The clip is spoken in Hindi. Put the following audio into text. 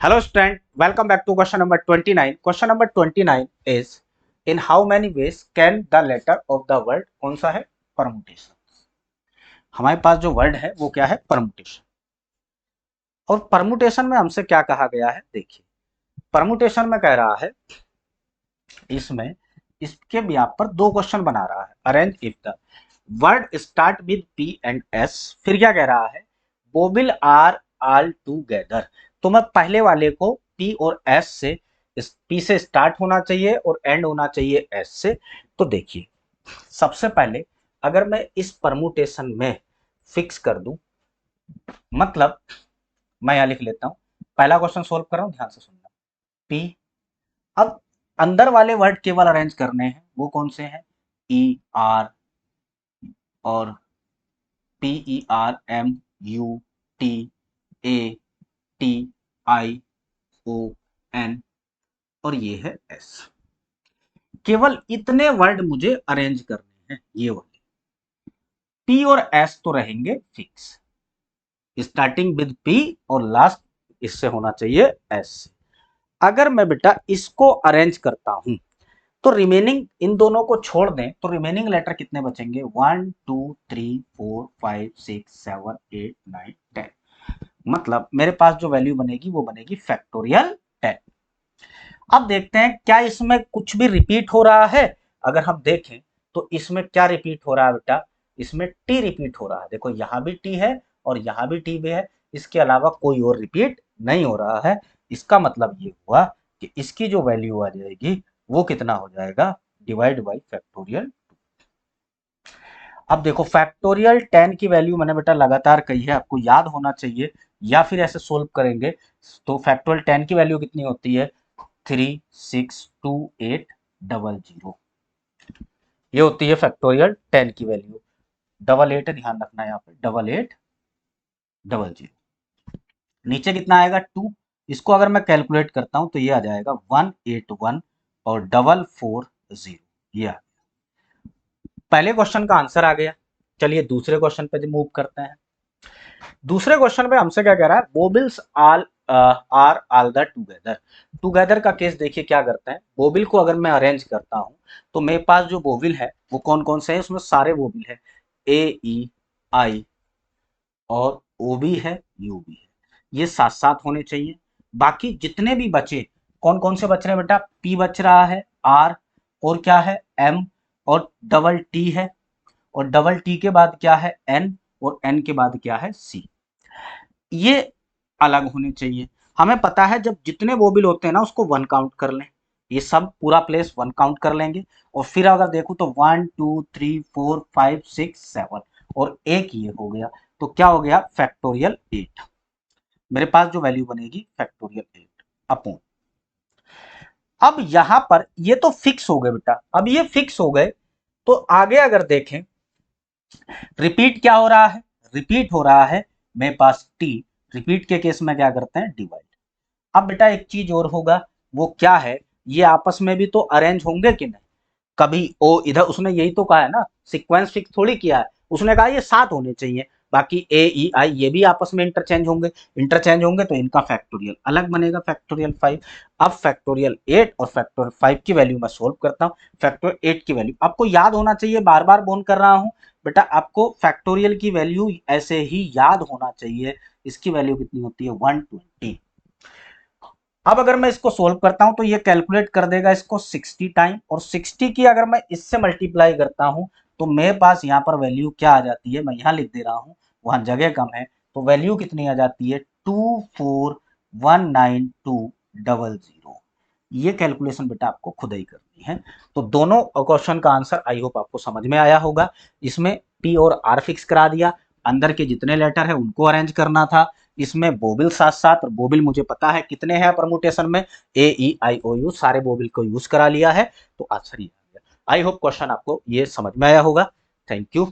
Hello student, welcome back to question number 29. Question number 29 is in how many ways can the letter of the word कौन सा है permutation। हमारे पास जो वर्ड है वो क्या है permutation। और permutation में हमसे क्या कहा गया है, देखिए permutation में कह रहा है इसमें इसके ब्याह पर दो क्वेश्चन बना रहा है। Arrange if the word start with P and S, फिर क्या कह रहा है बोबिल आर ऑल टूगेदर। तो मैं पहले वाले को P और S से, P से स्टार्ट होना चाहिए और एंड होना चाहिए S से। तो देखिए सबसे पहले अगर मैं इस परमुटेशन में फिक्स कर दूं, मतलब मैं यहां लिख लेता हूं, पहला क्वेश्चन सोल्व कर रहा हूं, ध्यान से सुनना। P, अब अंदर वाले वर्ड केवल अरेंज करने हैं, वो कौन से हैं ई आर और PERMUTATION और ये है S। केवल इतने वर्ड मुझे अरेंज करने हैं, ये वाले P और S तो रहेंगे फिक्स, स्टार्टिंग विद P और लास्ट इससे होना चाहिए S। अगर मैं बेटा इसको अरेंज करता हूं तो रिमेनिंग इन दोनों को छोड़ दें तो रिमेनिंग लेटर कितने बचेंगे 1 2 3 4 5 6 7 8 9 10। मतलब मेरे पास जो वैल्यू बनेगी वो बनेगी फैक्टोरियल 10। अब देखते हैं क्या इसमें कुछ भी रिपीट हो रहा है। अगर हम देखें तो इसमें क्या रिपीट हो रहा है बेटा, इसमें टी रिपीट हो रहा है। देखो यहां भी टी है और यहां भी टी भी है, इसके अलावा कोई और रिपीट नहीं हो रहा है। इसका मतलब ये हुआ कि इसकी जो वैल्यू आ जाएगी वो कितना हो जाएगा, डिवाइड बाई फैक्टोरियल। अब देखो फैक्टोरियल 10 की वैल्यू मैंने बेटा लगातार कही है, आपको याद होना चाहिए, या फिर ऐसे सोल्व करेंगे तो फैक्टोरियल 10 की वैल्यू कितनी होती है 362800। ये होती है फैक्टोरियल 10 की वैल्यू। 88 ध्यान रखना है यहाँ पे, 8800। नीचे कितना आएगा 2, इसको अगर मैं कैलकुलेट करता हूं तो ये आ जाएगा 181 और 440। ये पहले क्वेश्चन का आंसर आ गया। चलिए दूसरे क्वेश्चन पे मूव करते हैं। दूसरे क्वेश्चन पे हमसे क्या कह रहा है, bobbles are all the together. Together का केस देखिए क्या करते हैं, बोबिल को अगर मैं अरेंज करता हूं तो मेरे पास जो बोबिल है वो कौन कौन से हैं, उसमें सारे बोबिल है ए ई आई और ओ भी है यू भी है, ये साथ साथ होने चाहिए। बाकी जितने भी बचे कौन कौन से बच रहे हैं बेटा, पी बच रहा है, आर और क्या है एम और डबल टी है, और डबल टी के बाद क्या है एन और एन के बाद क्या है सी, ये अलग होने चाहिए। हमें पता है जब जितने वोबिल होते हैं ना उसको वन काउंट कर लें, ये सब पूरा प्लेस वन काउंट कर लेंगे। और फिर अगर देखूं तो 1 2 3 4 5 6 7 और एक ये हो गया, तो क्या हो गया फैक्टोरियल 8। मेरे पास जो वैल्यू बनेगी फैक्टोरियल 8 अपॉन। अब यहां पर ये तो फिक्स हो गए बेटा, अब ये फिक्स हो गए तो आगे अगर देखें रिपीट क्या हो रहा है, रिपीट हो रहा है मेरे पास टी, रिपीट के केस में क्या करते हैं डिवाइड। अब बेटा एक चीज और होगा, वो क्या है, ये आपस में भी तो अरेंज होंगे कि नहीं। कभी ओ इधर, उसने यही तो कहा है ना, सीक्वेंस फिक्स थोड़ी किया है, उसने कहा ये 7 होने चाहिए, बाकी ए ई आई ये भी आपस में इंटरचेंज होंगे, इंटरचेंज होंगे तो इनका फैक्टोरियल अलग बनेगा फैक्टोरियल 5। अब फैक्टोरियल 8 और फैक्टोरियल 5 की वैल्यू मैं सोल्व करता हूँ। फैक्टोरियल 8 की वैल्यू आपको याद होना चाहिए, बार बार बोन कर रहा हूँ बेटा, आपको फैक्टोरियल की वैल्यू ऐसे ही याद होना चाहिए। इसकी वैल्यू कितनी होती है 120। अब अगर मैं इसको सोल्व करता हूं तो ये कैलकुलेट कर देगा इसको 60 टाइम, और 60 की अगर मैं इससे मल्टीप्लाई करता हूं तो मेरे पास यहाँ पर वैल्यू क्या आ जाती है, मैं यहाँ लिख दे रहा हूं, वहां जगह कम है तो वैल्यू कितनी आ जाती है 2419200। ये कैलकुलेशन बेटा आपको खुद ही करनी है। तो दोनों क्वेश्चन का आंसर आई होप आपको समझ में आया होगा। इसमें पी और आर फिक्स करा दिया, अंदर के जितने लेटर है उनको अरेंज करना था। इसमें बोबिल साथ साथ, और बोबिल मुझे पता है कितने हैं परमुटेशन में, ए ई आई ओ यू, सारे बोबिल को यूज करा लिया है तो आंसर ये आ गया। आई होप क्वेश्चन आपको ये समझ में आया होगा। Thank you.